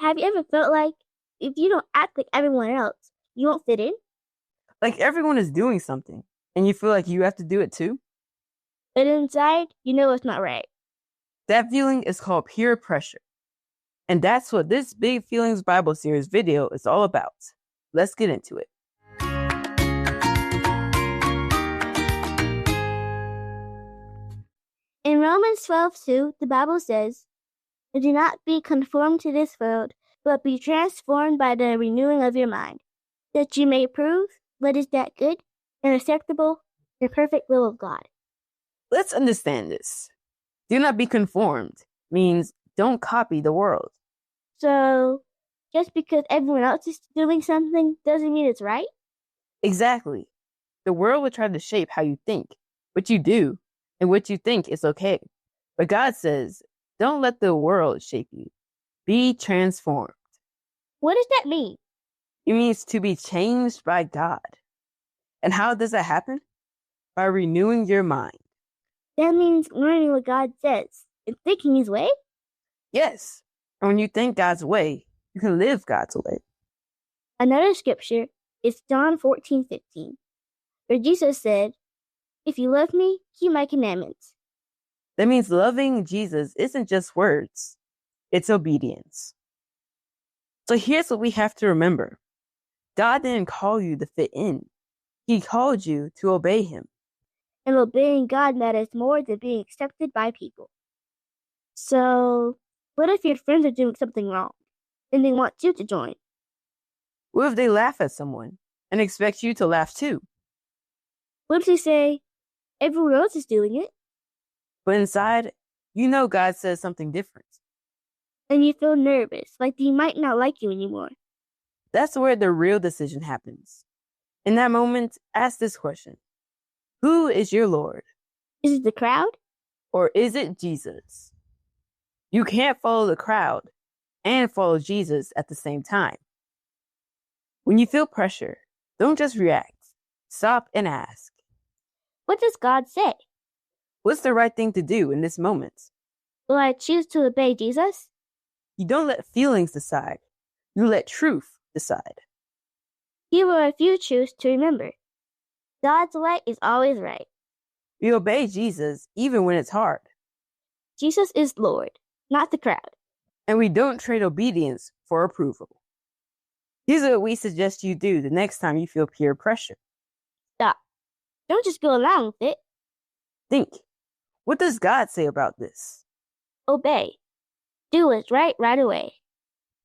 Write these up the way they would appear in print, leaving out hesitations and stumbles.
have you ever felt like if you don't act like everyone else, you won't fit in? Like everyone is doing something, and you feel like you have to do it too? But inside, you know it's not right. That feeling is called peer pressure. And that's what this Big Feelings Bible series video is all about. Let's get into it. In Romans 12:2, the Bible says, "Do not be conformed to this world, but be transformed by the renewing of your mind, that you may prove what is that good and acceptable and perfect will of God." Let's understand this. Do not be conformed means don't copy the world. So, just because everyone else is doing something doesn't mean it's right? Exactly. The world will try to shape how you think, what you do, and what you think is okay. But God says, don't let the world shape you. Be transformed. What does that mean? It means to be changed by God. And how does that happen? By renewing your mind. That means learning what God says and thinking His way? Yes. And when you think God's way, you can live God's way. Another scripture is John 14:15, where Jesus said, "If you love me, keep my commandments." That means loving Jesus isn't just words, it's obedience. So here's what we have to remember. God didn't call you to fit in. He called you to obey Him. And obeying God matters more than being accepted by people. So, what if your friends are doing something wrong and they want you to join? What if they laugh at someone and expect you to laugh too? What if they say, "Everyone else is doing it," But inside, you know God says something different. and you feel nervous, like they might not like you anymore? That's where the real decision happens. In that moment, ask this question. Who is your Lord? Is it the crowd? Or is it Jesus? You can't follow the crowd and follow Jesus at the same time. When you feel pressure, don't just react. Stop and ask. What does God say? What's the right thing to do in this moment? Will I choose to obey Jesus? You don't let feelings decide. You let truth decide. Here are a few truths to remember. God's way is always right. We obey Jesus even when it's hard. Jesus is Lord, not the crowd. And we don't trade obedience for approval. Here's what we suggest you do the next time you feel peer pressure. Stop. Don't just go along with it. Think, what does God say about this? Obey. Do what's right away.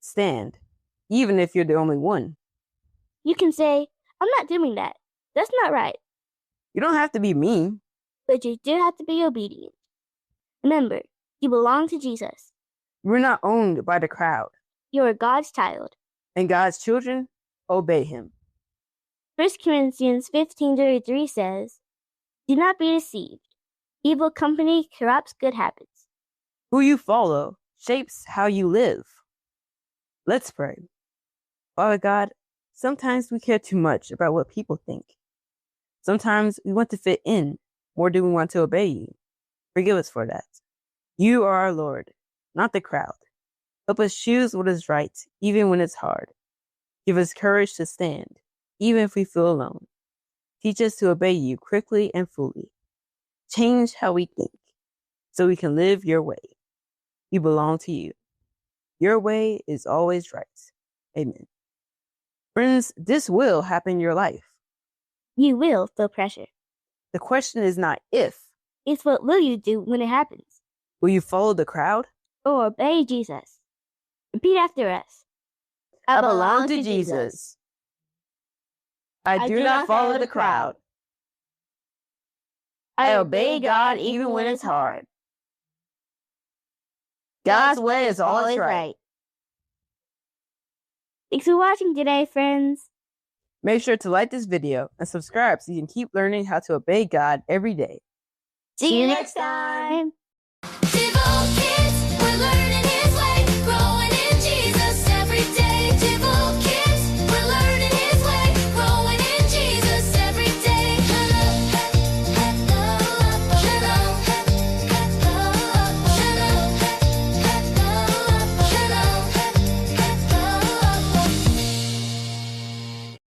Stand, even if you're the only one. You can say, "I'm not doing that. That's not right." You don't have to be mean. But you do have to be obedient. Remember, you belong to Jesus. We're not owned by the crowd. You are God's child. And God's children obey Him. 1 Corinthians 15:33 says, "Do not be deceived. Evil company corrupts good habits." Who you follow shapes how you live. Let's pray. Father God, sometimes we care too much about what people think. Sometimes we want to fit in more than we want to obey you. Forgive us for that. You are our Lord, not the crowd. Help us choose what is right, even when it's hard. Give us courage to stand, even if we feel alone. Teach us to obey you quickly and fully. Change how we think, so we can live your way. We belong to you. Your way is always right. Amen. Friends, this will happen in your life. You will feel pressure. The question is not if. It's what will you do when it happens? Will you follow the crowd? Or obey Jesus? Repeat after us. I belong to Jesus. I do not follow the crowd. I obey God even when it's hard. God's way is always right. Thanks for watching today, friends. Make sure to like this video and subscribe so you can keep learning how to obey God every day. See you next time.